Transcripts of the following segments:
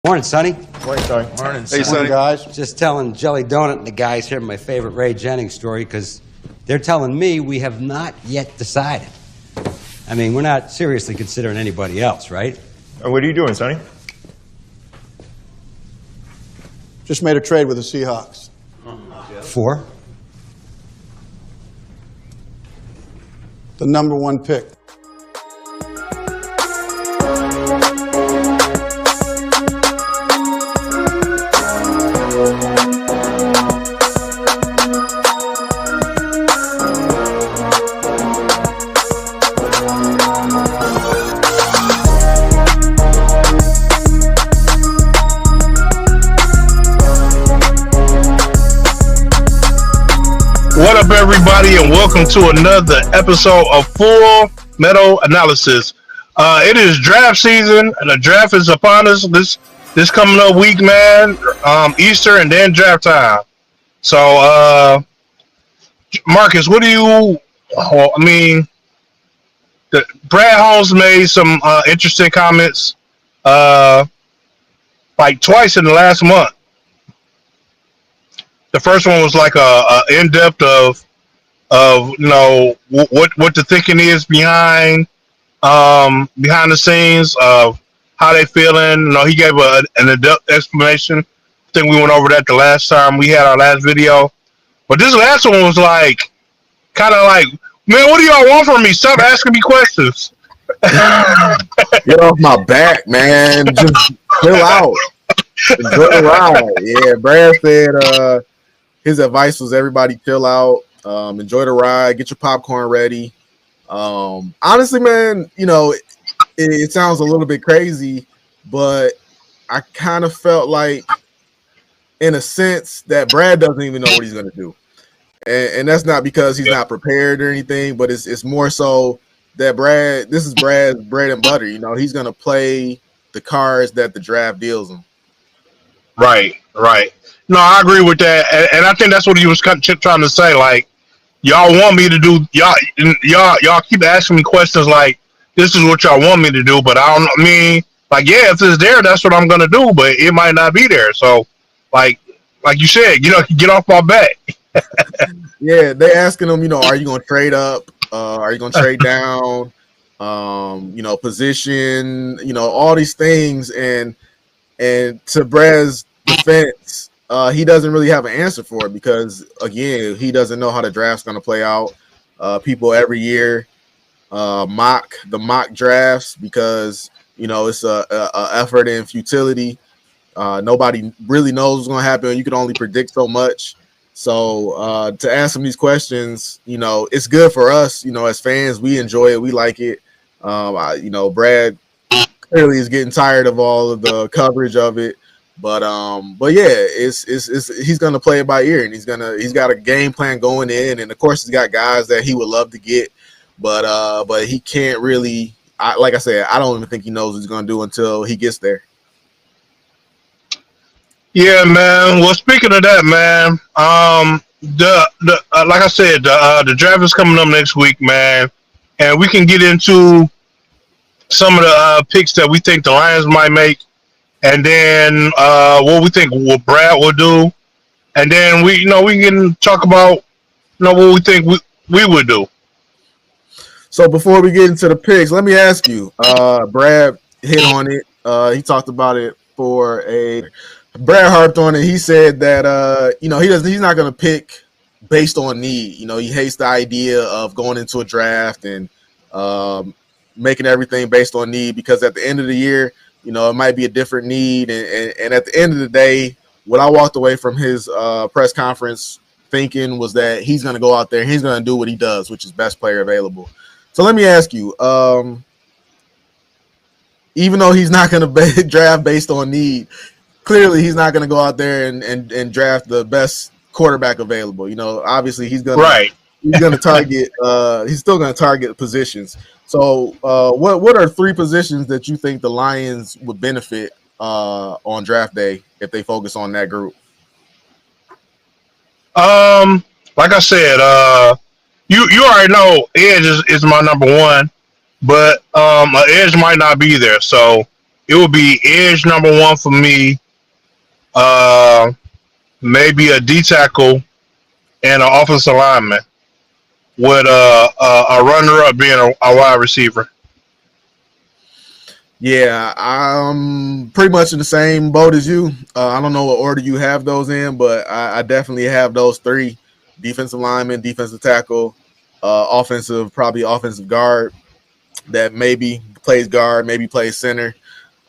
Morning, Sonny. Morning, Sonny. Morning, Hey, Sonny. guys. Just telling Jelly Donut and the guys here my favorite Ray Jennings story because they're telling me we have not yet decided. I mean, we're not seriously considering anybody else, right? What are you doing, Sonny? Just made a trade with the Seahawks. For? The number one pick. What up, everybody, and welcome to another episode of Full Metal Analysis. It is draft season, and the draft is upon us this coming up week, man. Easter and then draft time. So, Marcus, what do you? Brad Holmes made some interesting comments, like twice in the last month. The first one was like a in-depth of you know what the thinking is behind the scenes of how they feeling. You know, he gave an in-depth explanation. I think we went over that the last time we had our last video. But this last one was like kind of like, man, what do y'all want from me? Stop asking me questions. Get off my back, man. Just chill out. Enjoy the ride. Yeah, Brad said his advice was everybody chill out, enjoy the ride, get your popcorn ready. Honestly, man, you know, it sounds a little bit crazy, but I kind of felt like, in a sense, that Brad doesn't even know what he's going to do. And that's not because he's not prepared or anything, but it's more so that this is Brad's bread and butter. You know, he's going to play the cards that the draft deals him. Right. No, I agree with that, and I think that's what he was trying to say. Like, y'all want me to do, y'all keep asking me questions like, this is what y'all want me to do, but I don't. I mean, like, yeah, if it's there, that's what I'm gonna do, but it might not be there. So, like you said, you know, get off my back. Yeah, they asking him, you know, are you gonna trade up? Are you gonna trade down? You know, position, you know, all these things, and to Brad's defense, he doesn't really have an answer for it because, again, he doesn't know how the draft's going to play out. People every year mock drafts because, you know, it's a effort in futility. Nobody really knows what's going to happen. You can only predict so much. So to ask him these questions, you know, it's good for us. You know, as fans, we enjoy it. We like it. You know, Brad clearly is getting tired of all of the coverage of it. But yeah, it's he's gonna play it by ear, and he's got a game plan going in, and of course he's got guys that he would love to get, but he can't really. Like I said, I don't even think he knows what he's gonna do until he gets there. Yeah, man. Well, speaking of that, man, the like I said, the draft is coming up next week, man, and we can get into some of the picks that we think the Lions might make. And then what we think what Brad will do, and then we can talk about what we think we would do. So before we get into the picks, let me ask you. Brad hit on it. He talked about it Brad harped on it. He said that he's not going to pick based on need. You know, he hates the idea of going into a draft and making everything based on need because at the end of the year, you know, it might be a different need. And at the end of the day, what I walked away from his press conference thinking was that he's going to go out there and he's going to do what he does, which is best player available. So let me ask you, even though he's not going to draft based on need, clearly he's not going to go out there and draft the best quarterback available. You know, obviously he's going to target he's still going to target positions. So what are three positions that you think the Lions would benefit on draft day if they focus on that group? Like I said, you already know edge is my number one, but an edge might not be there. So it would be edge number one for me. Uh, maybe a D tackle and an offensive lineman with a runner up being a wide receiver. Yeah, I'm pretty much in the same boat as you. I don't know what order you have those in, but I definitely have those three: defensive lineman, defensive tackle, probably offensive guard that maybe plays guard, maybe plays center.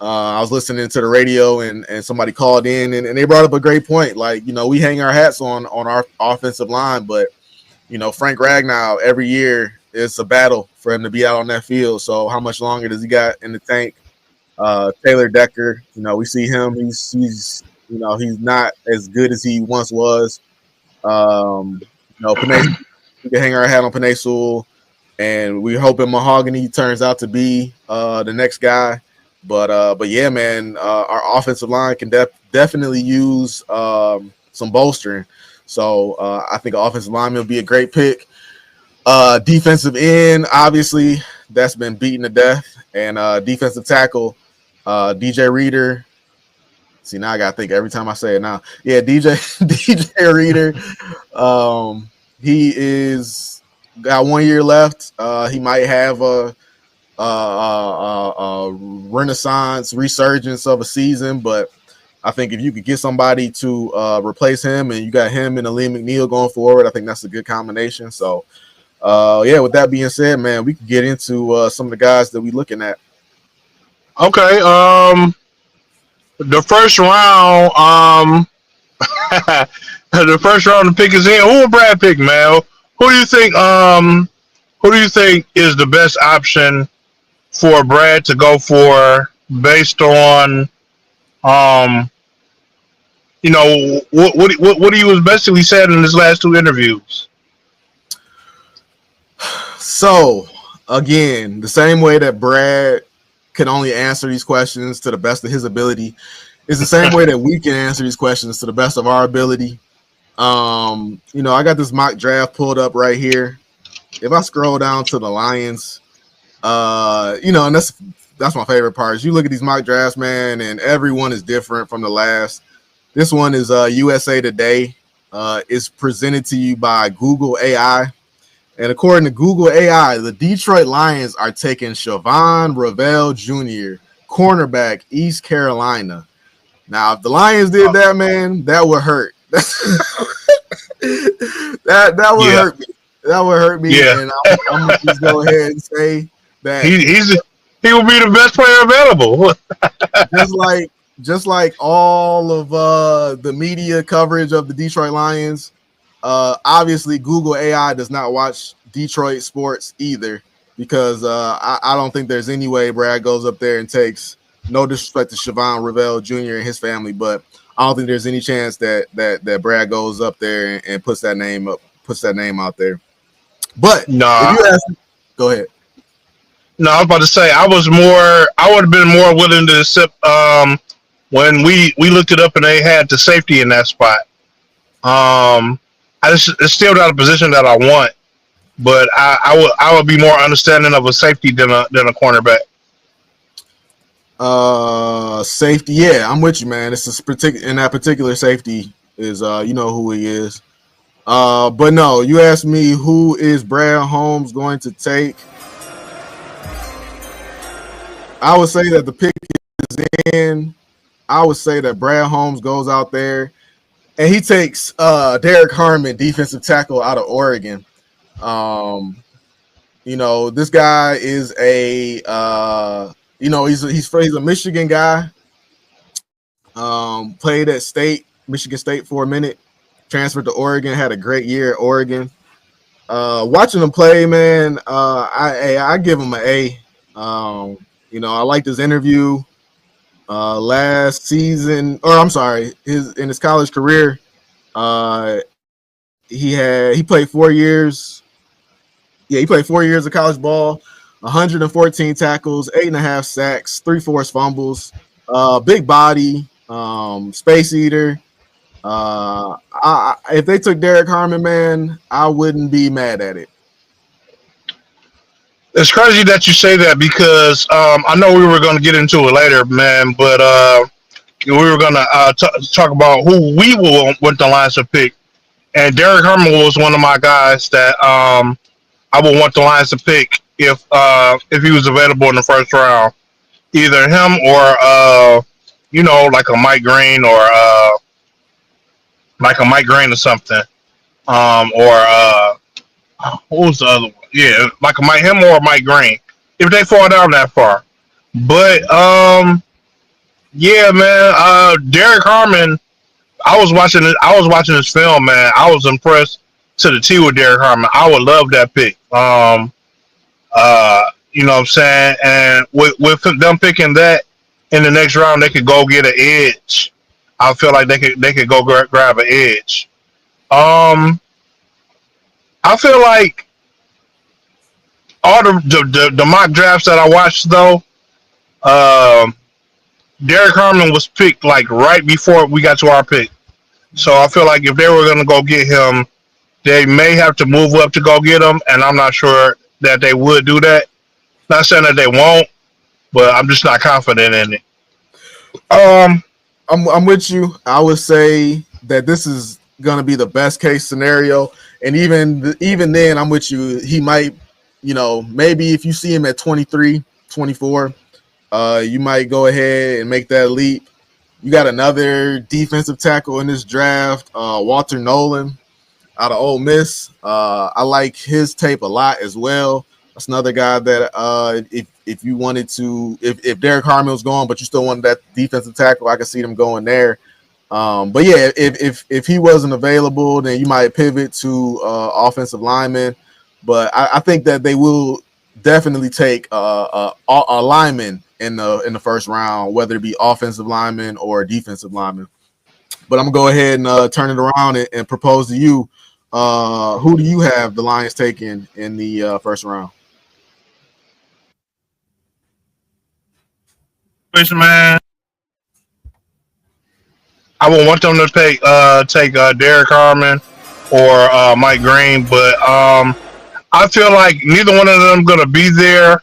I was listening to the radio and somebody called in and they brought up a great point. Like, we hang our hats on our offensive line, but Frank Ragnow every year it's a battle for him to be out on that field. So how much longer does he got in the tank? Taylor Decker, we see him. He's not as good as he once was. Panay, we can hang our hat on Panay Sewell, and we're hoping Mahogany turns out to be the next guy. But yeah, man, our offensive line can definitely use some bolstering. So I think offensive lineman will be a great pick. Defensive end, obviously, that's been beaten to death. And defensive tackle, DJ Reader. See, now I got to think every time I say it now. Yeah, DJ Reader. He is got 1 year left. He might have a renaissance resurgence of a season, but I think if you could get somebody to replace him and you got him and Aleem McNeil going forward, I think that's a good combination. So yeah, with that being said, man, we can get into some of the guys that we're looking at. Okay. The first round, the first round to pick is in. Who will Brad pick, man? Who do you think? Who do you think is the best option for Brad to go for based on, what he was basically said in his last two interviews? So again, the same way that Brad can only answer these questions to the best of his ability is the same way that we can answer these questions to the best of our ability. I got this mock draft pulled up right here. If I scroll down to the Lions, and that's my favorite part is you look at these mock drafts, man, and everyone is different from the last. This one is USA Today. It's presented to you by Google AI. And according to Google AI, the Detroit Lions are taking Shavon Ravel Jr., cornerback, East Carolina. Now, if the Lions did that, man, that would hurt. that would hurt me. That would hurt me. Yeah. And I'm gonna just go ahead and say that he will be the best player available. just like all of the media coverage of the Detroit Lions. Obviously, Google AI does not watch Detroit sports either because I don't think there's any way Brad goes up there and takes, no disrespect to Shavon Ravel Jr. and his family, but I don't think there's any chance that Brad goes up there and puts that name out there. But if you ask me, go ahead. No, I was about to say I would have been more willing to accept when we looked it up and they had the safety in that spot. It's still not a position that I want, but I would be more understanding of a safety than a cornerback. Safety, yeah, I'm with you, man. It's in that particular safety is who he is. But no, you asked me who is Brad Holmes going to take. I would say that the pick is in. I would say that Brad Holmes goes out there and he takes Derek Harmon, defensive tackle out of Oregon. This guy is a he's a Michigan guy. Played at Michigan State for a minute, transferred to Oregon, had a great year at Oregon. Watching him play, man, I give him an A. I liked his interview last season, or I'm sorry, in his college career. He played 4 years. Yeah, he played 4 years of college ball, 114 tackles, 8.5 sacks, 3 forced fumbles, big body, space eater. If they took Derek Harmon, man, I wouldn't be mad at it. It's crazy that you say that because I know we were going to get into it later, man. But we were going to talk about who we will want the Lions to pick, and Derek Herman was one of my guys that I would want the Lions to pick if he was available in the first round. Either him or like a Mike Green or or something. Or what was the other one? Yeah, like a Mike him or Mike Green. If they fall down that far. But yeah, man, Derek Harmon, I was watching this film, man. I was impressed to the T with Derek Harmon. I would love that pick. You know what I'm saying? And with them picking that in the next round, they could go get an edge. I feel like they could go grab an edge. Um, I feel like all the mock drafts that I watched though, um, Derek Harmon was picked like right before we got to our pick. So I feel like if they were gonna go get him, they may have to move up to go get him, and I'm not sure that they would do that. Not saying that they won't, but I'm just not confident in it. Um, I'm with you. I would say that this is going to be the best case scenario, and even then, I'm with you. He might, maybe if you see him at 23, 24, you might go ahead and make that leap. You got another defensive tackle in this draft, Walter Nolan out of Ole Miss. I like his tape a lot as well. That's another guy that if you wanted to, if Derek Harmon was going, but you still wanted that defensive tackle, I could see them going there. But yeah, if he wasn't available, then you might pivot to offensive lineman. But I think that they will definitely take a lineman in the first round, whether it be offensive lineman or defensive lineman. But I'm gonna go ahead and turn it around and propose to you. Who do you have the Lions taking in the first round? man, I would want them to take Derek Harmon or Mike Green, but I feel like neither one of them gonna be there,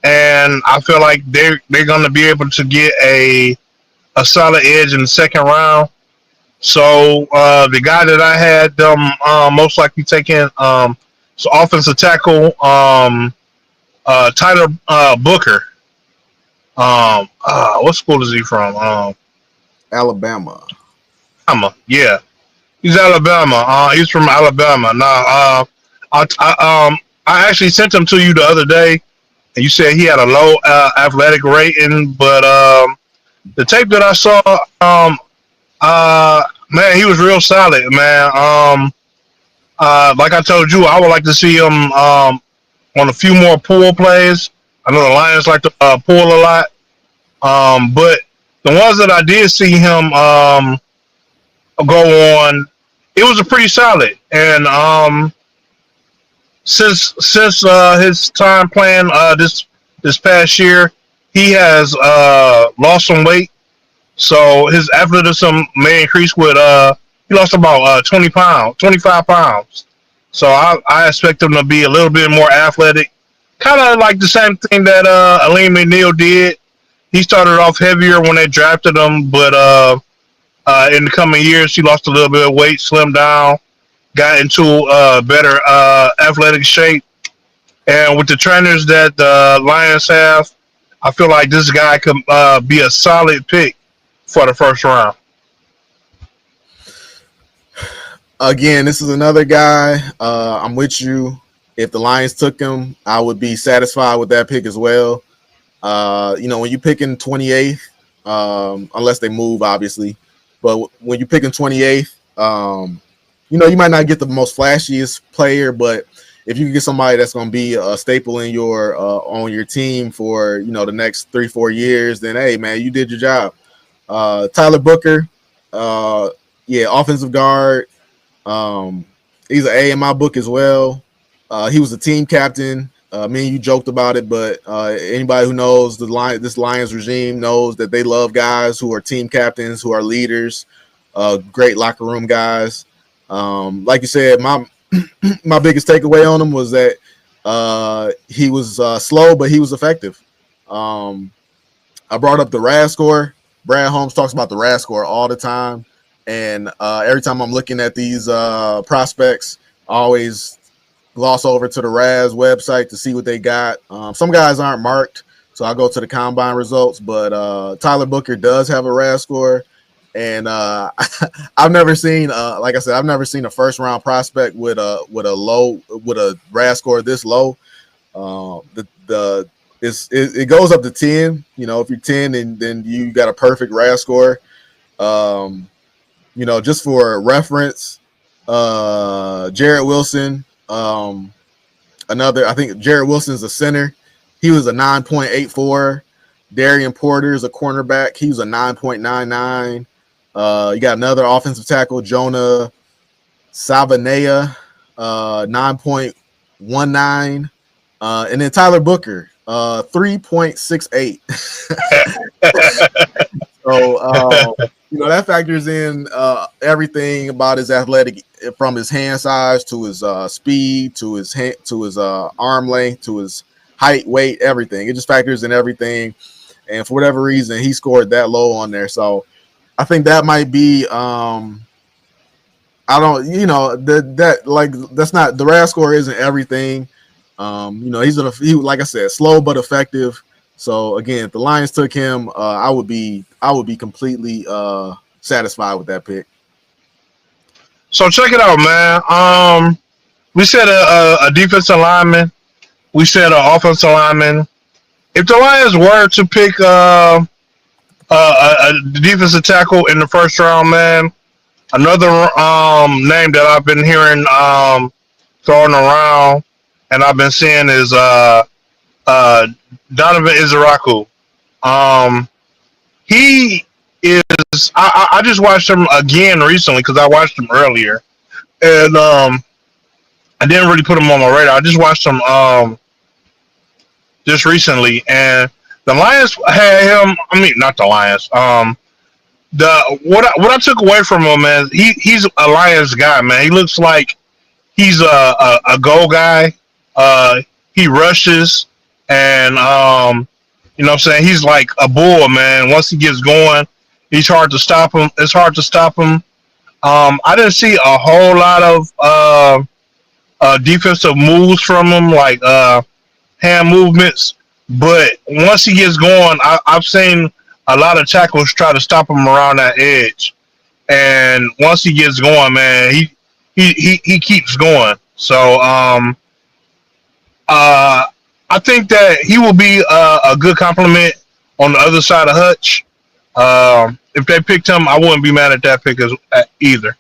and I feel like they're gonna be able to get a solid edge in the second round. So the guy that I had them most likely taking so offensive tackle Tyler Booker. What school is he from? Alabama. Alabama. Yeah, he's Alabama. He's from Alabama. Now, I actually sent him to you the other day, and you said he had a low athletic rating, but the tape that I saw, man, he was real solid, man. Like I told you, I would like to see him on a few more pull plays. I know the Lions like to pull a lot, but the ones that I did see him go on, it was a pretty solid. And since his time playing this past year, he has lost some weight, so his athleticism may increase with he lost about 25 pounds. So I expect him to be a little bit more athletic, kind of like the same thing that Aleem McNeil did. He started off heavier when they drafted him, but in the coming years, he lost a little bit of weight, slimmed down, got into better athletic shape. And with the trainers that the Lions have, I feel like this guy could be a solid pick for the first round. Again, this is another guy. I'm with you. If the Lions took him, I would be satisfied with that pick as well. When you pick in 28th, unless they move, obviously, but when you pick in 28th, you might not get the most flashiest player, but if you can get somebody that's going to be a staple in your on your team for the next 3-4 years, then hey, man, you did your job. Tyler Booker, offensive guard. He's an A in my book as well. He was a team captain. Me and you joked about it, but anybody who knows this Lions regime knows that they love guys who are team captains, who are leaders, great locker room guys. Like you said, my my biggest takeaway on him was that He was slow, but he was effective. I brought up the RAS score. Brad Holmes talks about the RAS score all the time, and every time I'm looking at these prospects, I always gloss over to the RAS website to see what they got. Some guys aren't marked, so I go to the combine results. But Tyler Booker does have a RAS score, and I've never seen, like I said, I've never seen a first round prospect with a RAS score this low. It goes up to 10. You know, if you're 10, then you got a perfect RAS score. Just for reference, Jarrett Wilson, I think Jarrett Wilson's a center. He was a 9.84. Darian Porter is a cornerback. He was a 9.99. You got another offensive tackle, Jonah Savanea, 9.19. And then Tyler Booker, 3.68. So, that factors in everything about his athletic, from his hand size to his speed to his arm length to his height, weight, everything. It just factors in everything. And for whatever reason, he scored that low on there. So I think that might be that's not, the RAS score isn't everything. Like I said, slow but effective. So again, if the Lions took him, I would be completely satisfied with that pick. So check it out, man. We said a defensive lineman. We said an offensive lineman. If the Lions were to pick a defensive tackle in the first round, man, another name that I've been hearing thrown around and I've been seeing is Donovan Izaraku. He is. I just watched him again recently because I watched him earlier, and I didn't really put him on my radar. I just watched him just recently, and the Lions had him. I mean, not the Lions. What I took away from him is he's a Lions guy, man. He looks like he's a goal guy. He rushes, and you know what I'm saying? He's like a bull, man. Once he gets going, it's hard to stop him. I didn't see a whole lot of defensive moves from him, like hand movements. But once he gets going, I've seen a lot of tackles try to stop him around that edge. And once he gets going, man, he keeps going. So I think that he will be a good compliment on the other side of Hutch. If they picked him, I wouldn't be mad at that pick either.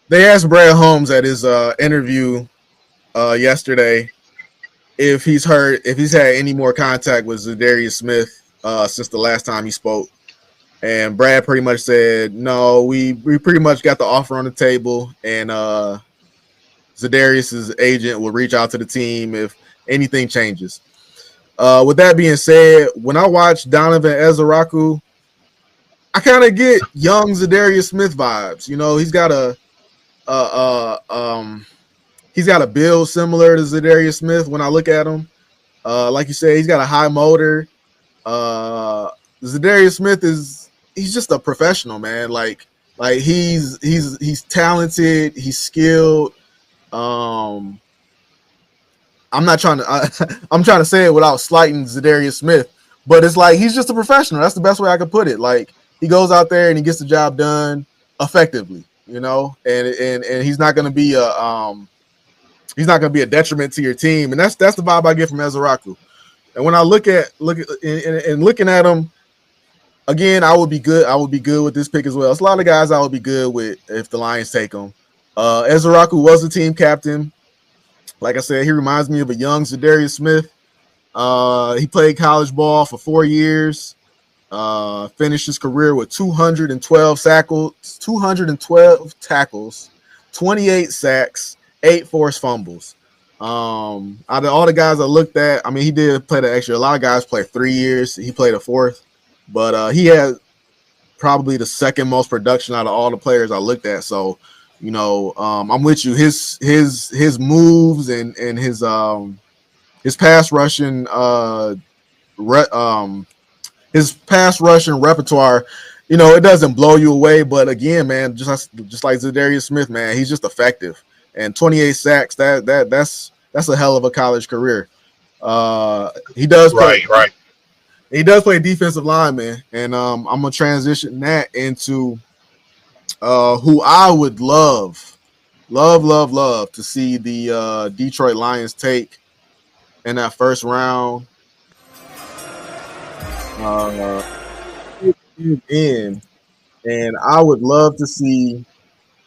They asked Brad Holmes at his interview yesterday if he's had any more contact with Zadarius Smith since the last time he spoke. And Brad pretty much said, no, we pretty much got the offer on the table, and Zadarius's agent will reach out to the team if anything changes. With that being said, when I watch Donovan Izaraku, I kind of get young Zadarius Smith vibes. You know, he's got a build similar to Zadarius Smith when I look at him. Like you said, he's got a high motor. Zadarius Smith he's just a professional, man. Like he's talented, he's skilled. I'm trying to say it without slighting Zadarius Smith, but it's like he's just a professional. That's the best way I could put it. Like, he goes out there and he gets the job done effectively, you know, and he's not going to be a detriment to your team, and that's the vibe I get from Izaraku. And when I looking at him again, I would be good with this pick as well. It's a lot of guys I would be good with if the Lions take him. Izaraku was a team captain. Like I said, he reminds me of a young Zadarius Smith. He played college ball for 4 years. Finished his career with 212 tackles, 28 sacks, 8 forced fumbles. Out of all the guys I looked at, I mean, he did play the extra. A lot of guys play 3 years. He played a fourth, but he had probably the second most production out of all the players I looked at. So I'm with you. His moves and his pass rushing his pass rushing repertoire, it doesn't blow you away. But again, man, just like Zadarius Smith, man, he's just effective. And 28 sacks, that's a hell of a college career. He does play. Right. He does play defensive lineman, and I'm gonna transition that into who I would love to see the Detroit Lions take in that first round. In, and I would love to see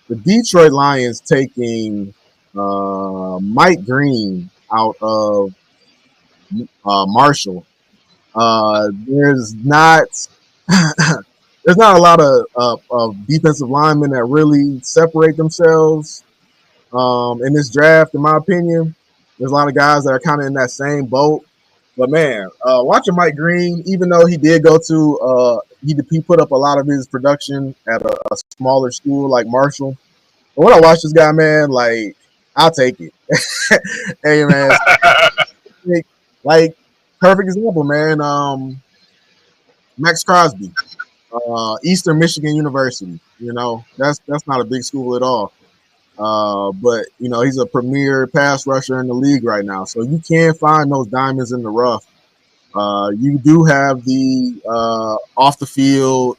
the Detroit Lions taking Mike Green out of Marshall. There's not there's not a lot of defensive linemen that really separate themselves in this draft, in my opinion. There's a lot of guys that are kind of in that same boat. But man, watching Mike Green, even though he did go to he put up a lot of his production at a smaller school like Marshall. But when I watch this guy, man, like I'll take it. Hey man, like perfect example, man. Max Crosby, Eastern Michigan University. That's not a big school at all. But he's a premier pass rusher in the league right now. So you can find those diamonds in the rough. You do have the off the field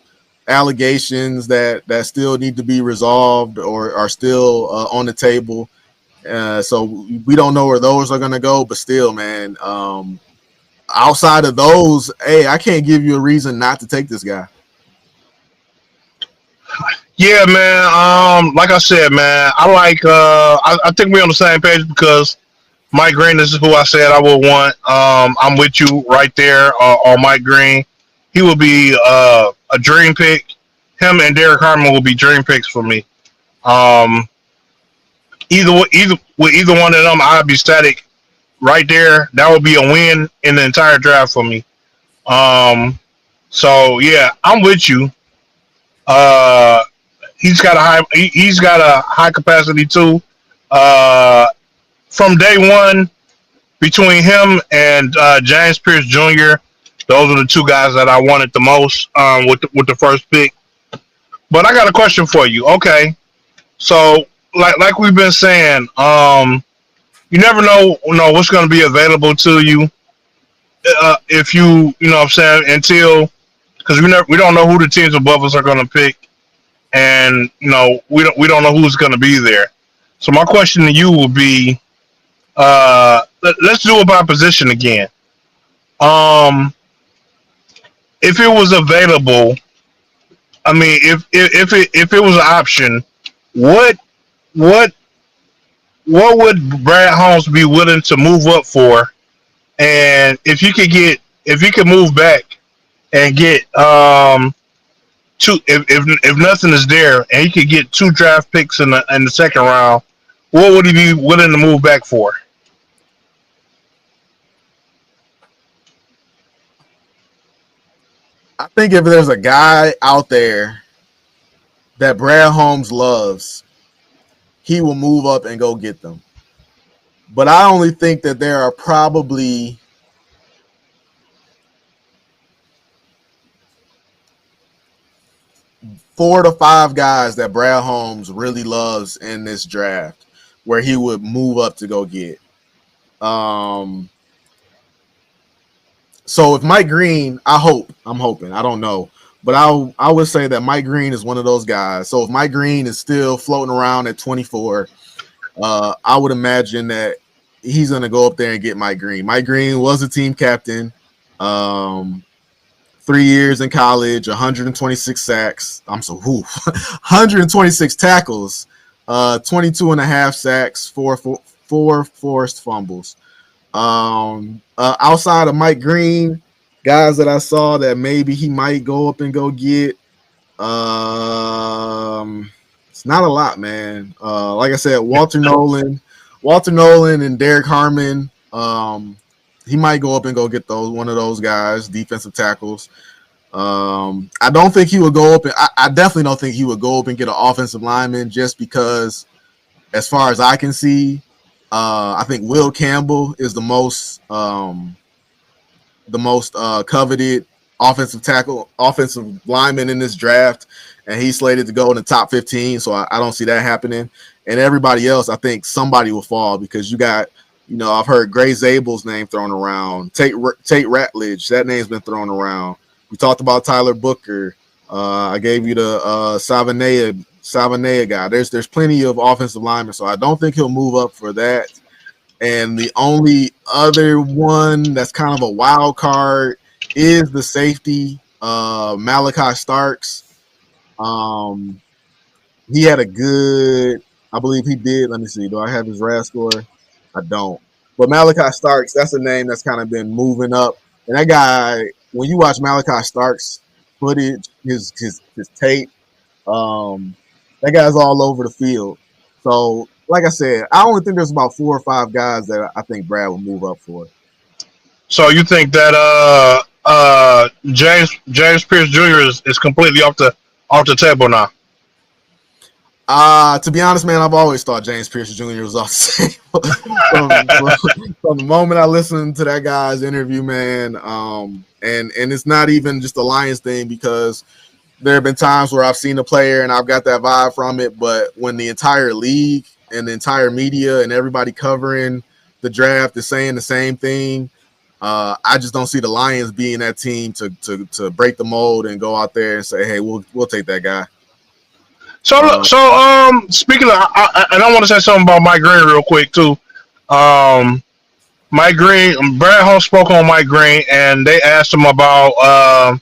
allegations that still need to be resolved or are still on the table. So we don't know where those are going to go, but still, man, outside of those, hey, I can't give you a reason not to take this guy. Yeah, man. Like I said, man, I think we're on the same page because Mike Green is who I said I would want. I'm with you right there on Mike Green. He will be a dream pick. Him and Derek Harmon will be dream picks for me. Either with either one of them, I'd be static right there. That would be a win in the entire draft for me. So yeah, I'm with you. Uh, he's got a high capacity too. From day one, between him and James Pierce Jr., those are the two guys that I wanted the most with the first pick. But I got a question for you. Okay, so like we've been saying, you never know what's going to be available to you if you know what I'm saying until because we don't know who the teams above us are going to pick, and we don't know who's going to be there. So my question to you will be, let's do it by position again. If it was available, I mean, if it was an option, what what what would Brad Holmes be willing to move up for? And if you could move back and get two, if nothing is there, and he could get 2 draft picks in the second round, what would he be willing to move back for? I think if there's a guy out there that Brad Holmes loves, he will move up and go get them. But I only think that there are probably 4 to 5 guys that Brad Holmes really loves in this draft where he would move up to go get. So if Mike Green, I'm hoping, I don't know, but I would say that Mike Green is one of those guys. So if Mike Green is still floating around at 24, I would imagine that he's going to go up there and get Mike Green. Mike Green was a team captain, 3 years in college, 126 sacks. 126 tackles, 22 and a half sacks, four forced fumbles. Outside of Mike Green, guys that I saw that maybe he might go up and go get, it's not a lot, man. Like I said, Walter Nolan and Derek Harmon. He might go up and go get one of those guys, defensive tackles. I don't think he would go up. I definitely don't think he would go up and get an offensive lineman just because, as far as I can see, I think Will Campbell is the most coveted offensive lineman in this draft, and he's slated to go in the top 15. So I don't see that happening. And everybody else, I think somebody will fall because you got, I've heard Gray Zabel's name thrown around, Tate Ratledge, that name's been thrown around. We talked about Tyler Booker. I gave you the Savanea guy. There's plenty of offensive linemen, so I don't think he'll move up for that. And the only other one that's kind of a wild card is the safety, Malachi Starks. He had a good, I believe he did. Let me see. Do I have his RAS score? I don't. But Malachi Starks, that's a name that's kind of been moving up. And that guy, when you watch Malachi Starks footage, his tape, that guy's all over the field. So, like I said, I only think there's about 4 or 5 guys that I think Brad will move up for. So you think that James Pierce Jr. is completely off the table now? To be honest, man, I've always thought James Pierce Jr. was off the table. from the moment I listened to that guy's interview, man. And it's not even just the Lions thing, because there have been times where I've seen a player and I've got that vibe from it. But when the entire league and the entire media and everybody covering the draft is saying the same thing, I just don't see the Lions being that team to break the mold and go out there and say, hey, we'll take that guy. So speaking of, and I want to say something about Mike Green real quick too. Mike Green, Brad Holmes spoke on Mike Green, and they asked him about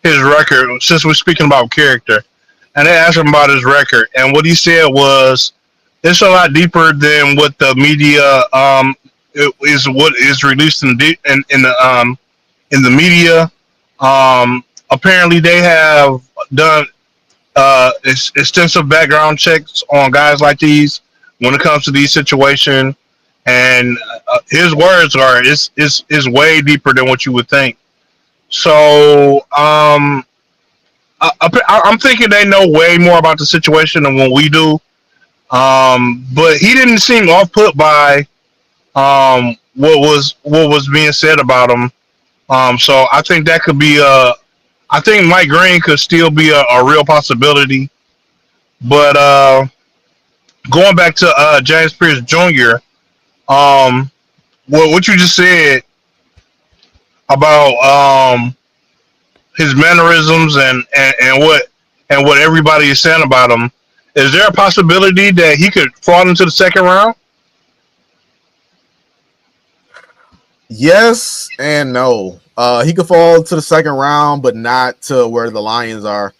his record. Since we're speaking about character, and they asked him about his record, and what he said was, it's a lot deeper than what the media is. What is released in the media. Apparently, they have done extensive background checks on guys like these when it comes to these situations, and his words are it's way deeper than what you would think. So I'm thinking they know way more about the situation than what we do. But he didn't seem off put by what was being said about him. So I think that could be I think Mike Green could still be a real possibility. But going back to James Pierce Jr., what you just said about his mannerisms and what everybody is saying about him, is there a possibility that he could fall into the second round? Yes and no. He could fall to the second round, but not to where the Lions are.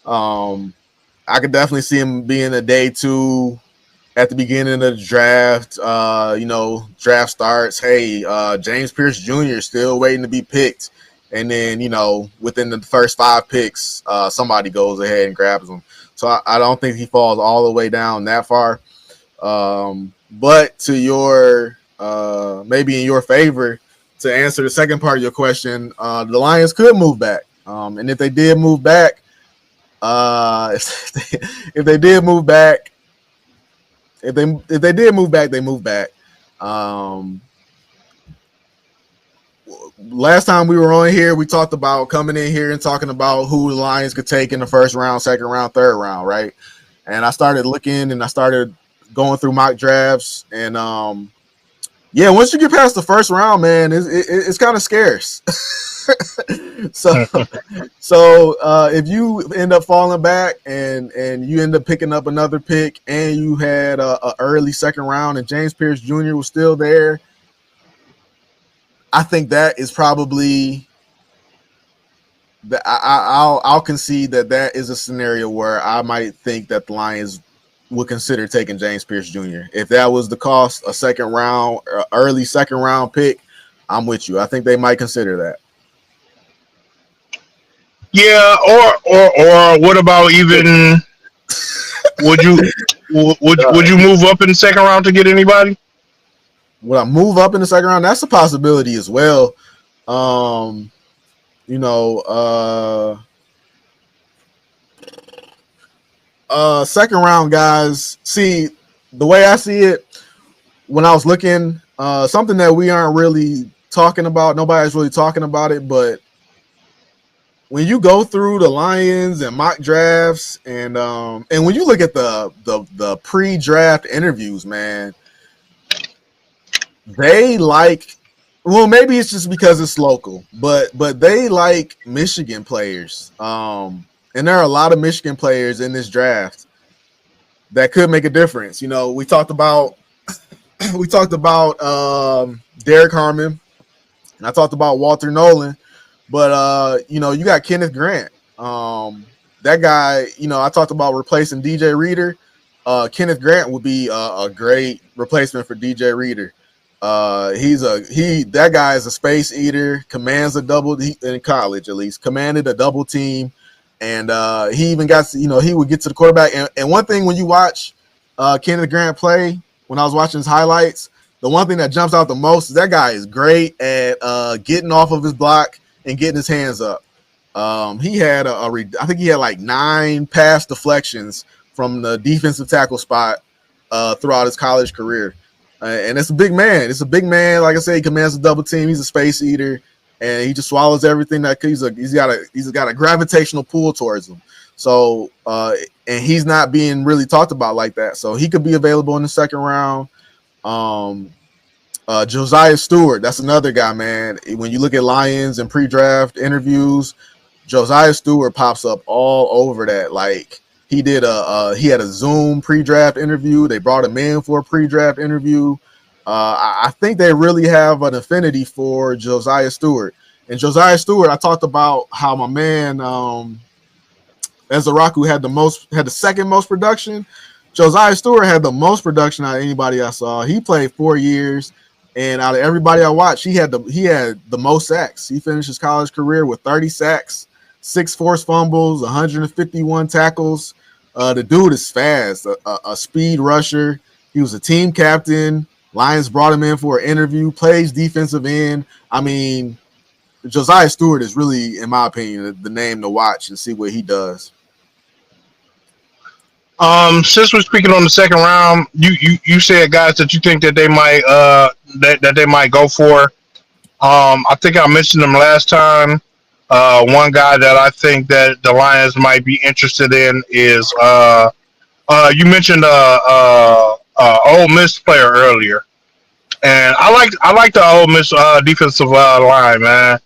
I could definitely see him being a day 2 at the beginning of the draft. Draft starts. Hey, James Pierce Jr. still waiting to be picked. And then, within the first 5 picks, somebody goes ahead and grabs him. So I don't think he falls all the way down that far. But to your maybe in your favor, to answer the second part of your question, the Lions could move back. And if they did move back, if they did move back, they move back. Last time we were on here, we talked about coming in here and talking about who the Lions could take in the first round, second round, third round, right? And I started looking and I started going through mock drafts, and once you get past the first round, man, it's kind of scarce. so if you end up falling back and you end up picking up another pick, and you had a early second round and James Pierce Jr. was still there, I think that is probably I'll concede that is a scenario where I might think that the Lions would consider taking James Pierce Jr. If that was the cost, a second round, early second round pick, I'm with you. I think they might consider that. Yeah, or what about even would you move up in the second round to get anybody? Would I move up in the second round? That's a possibility as well. You know, second round guys. See, the way I see it, when I was looking, something that we aren't really talking about, nobody's really talking about it, but when you go through the Lions and mock drafts, and when you look at the pre-draft interviews, man, they like. Well, maybe it's just because it's local, but they like Michigan players. And there are a lot of Michigan players in this draft that could make a difference. You know, we talked about Derek Harmon, and I talked about Walter Nolan, but you know, you got Kenneth Grant. That guy, you know, I talked about replacing DJ Reader. Kenneth Grant would be a great replacement for DJ Reader. That guy is a space eater, commands a double in college, at least commanded a double team. And he even got, you know, he would get to the quarterback. And one thing when you watch Kenneth Grant play, when I was watching his highlights, the one thing that jumps out the most is that guy is great at getting off of his block and getting his hands up. He had I think he had like 9 pass deflections from the defensive tackle spot throughout his college career. And it's a big man. It's a big man. Like I said, he commands a double team. He's a space eater, and he just swallows everything. He's got a gravitational pull towards him. So, and he's not being really talked about like that. So he could be available in the second round. Josiah Stewart, that's another guy, man. When you look at Lions and pre-draft interviews, Josiah Stewart pops up all over that. Like, he had a Zoom pre-draft interview. They brought him in for a pre-draft interview. I think they really have an affinity for Josiah Stewart. And Josiah Stewart, I talked about how my man Ezaraku had the second most production. Josiah Stewart had the most production out of anybody I saw. He played 4 years, and out of everybody I watched, he had the most sacks. He finished his college career with 30 sacks, 6 forced fumbles, 151 tackles. The dude is fast, a speed rusher. He was a team captain. Lions brought him in for an interview, plays defensive end. I mean, Josiah Stewart is really, in my opinion, the name to watch and see what he does. Since we're speaking on the second round, you said guys that you think that they might that they might go for. I think I mentioned them last time. One guy that I think that the Lions might be interested in is you mentioned Ole Miss player earlier, and I like the Ole Miss defensive line, man.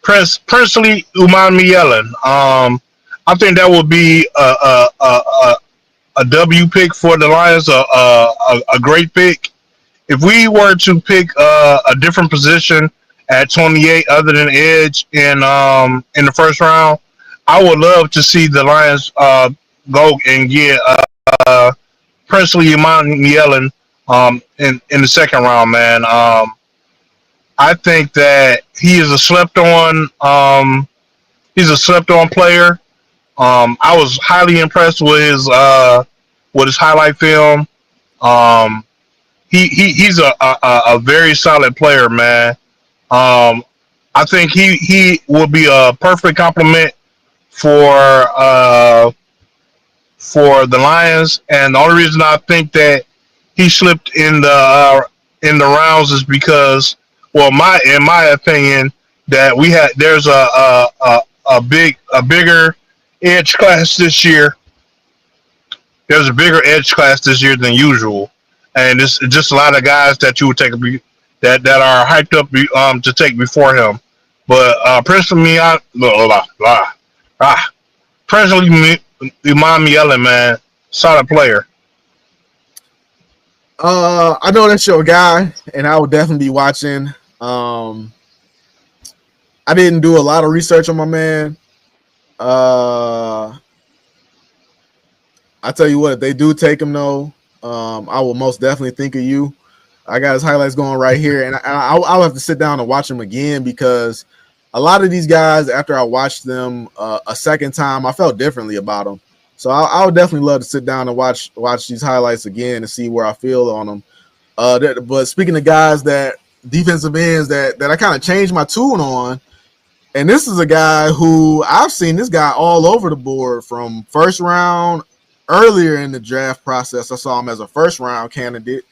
Princely Umamielen. I think that would be a W pick for the Lions, a great pick. If we were to pick a different position at 28 other than edge in the first round, I would love to see the Lions go and get Princely Umamielen in the second round, man. I think that he is a slept on player. I was highly impressed with his highlight film. He's a very solid player, man. I think he will be a perfect complement for the Lions, and the only reason I think that he slipped in the rounds is because, well, in my opinion, that there's a bigger edge class this year. There's a bigger edge class this year than usual, and it's just a lot of guys that you would take that are hyped up to take before him. But Princely Umamielen, man, solid player. I know that's your guy, and I will definitely be watching. I didn't do a lot of research on my man. I tell you what, if they do take him though, I will most definitely think of you. I got his highlights going right here, and I'll have to sit down and watch him again, because a lot of these guys, after I watched them a second time, I felt differently about them. So I would definitely love to sit down and watch these highlights again and see where I feel on them. But speaking of guys that defensive ends that I kind of changed my tune on, And this is a guy who I've seen this guy all over the board from first round. Earlier in the draft process, I saw him as a first round candidate.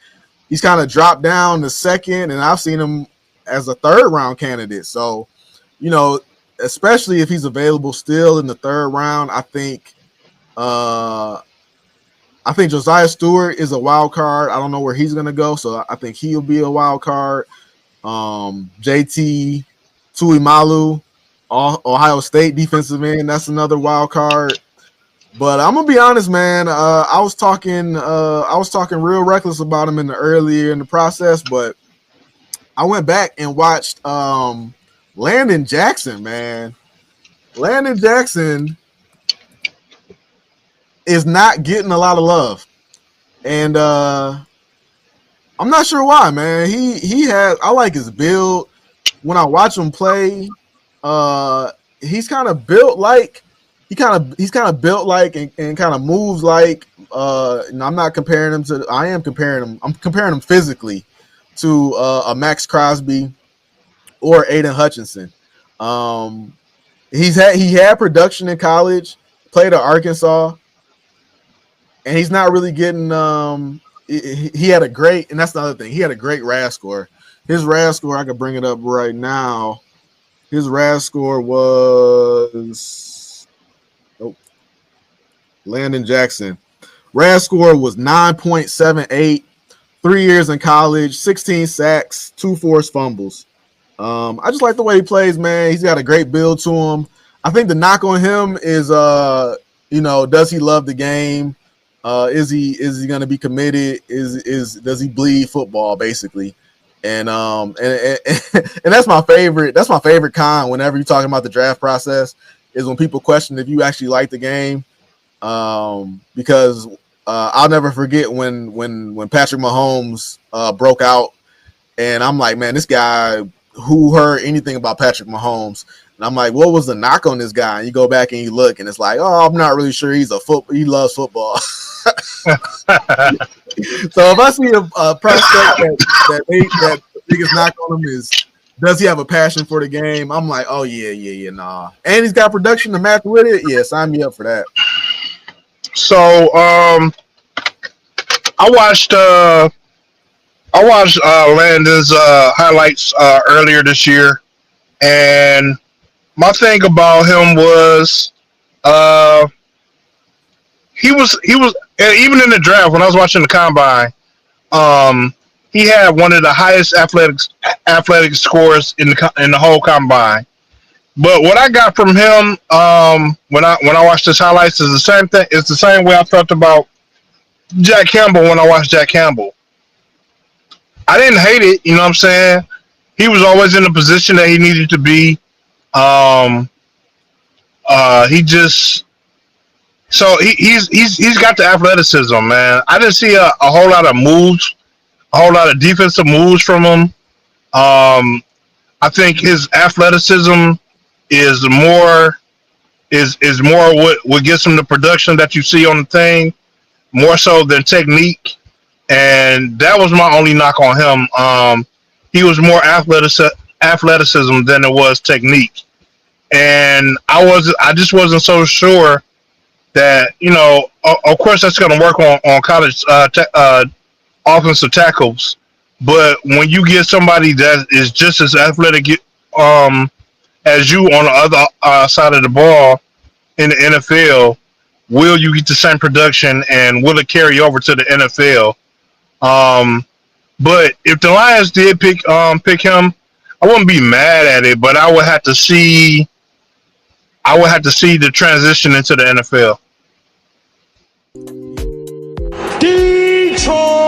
He's kind of dropped down to second, and I've seen him as a third round candidate. So, you know, especially if he's available still in the third round, I think Josiah Stewart is a wild card. I don't know where he's going to go, so I think he'll be a wild card. JT Tuimalu, Ohio State defensive end, that's another wild card. But I'm gonna be honest, man. I was talking real reckless about him earlier in the process, but I went back and watched Landon Jackson, man. Landon Jackson is not getting a lot of love, and I'm not sure why, man. I like his build. When I watch him play, he's kind of built like. He's kind of built like and kind of moves like. And I'm not comparing him to. I'm comparing him physically to a Max Crosby or Aiden Hutchinson. He had production in college, played at Arkansas, and he's not really getting. He had a great, and that's the other thing. He had a great RAS score. His RAS score, I could bring it up right now. His RAS score was. Landon Jackson. RAS score was 9.78, 3 years in college, 16 sacks, 2 forced fumbles. I just like the way he plays, man. He's got a great build to him. I think the knock on him is, does he love the game? Is he going to be committed? Does he bleed football, basically? And that's my favorite. That's my favorite con whenever you're talking about the draft process is when people question if you actually like the game. Because I'll never forget when Patrick Mahomes broke out, and I'm like, man, this guy, who heard anything about Patrick Mahomes? And I'm like, what was the knock on this guy? And you go back and you look, and it's like, oh, I'm not really sure he loves football. So if I see a prospect that the biggest knock on him is, does he have a passion for the game? I'm like, oh yeah, nah. And he's got production to match with it. Yeah, sign me up for that. So I watched Landon's highlights earlier this year, and my thing about him was he was even in the draft when I was watching the combine, he had one of the highest athletic scores in the whole combine. But what I got from him when I watched his highlights is the same thing. It's the same way I felt about Jack Campbell when I watched Jack Campbell. I didn't hate it, you know what I'm saying? He was always in the position that he needed to be. He's got the athleticism, man. I didn't see a whole lot of moves, a whole lot of defensive moves from him. I think his athleticism is more what gets him the production that you see on the thing, more so than technique. And that was my only knock on him. He was more athleticism than it was technique. And I just wasn't so sure that, of course that's going to work on college offensive tackles. But when you get somebody that is just as athletic as you on the other side of the ball in the NFL, will you get the same production and will it carry over to the NFL? But if the Lions did pick him, I wouldn't be mad at it, but I would have to see the transition into the NFL. Detroit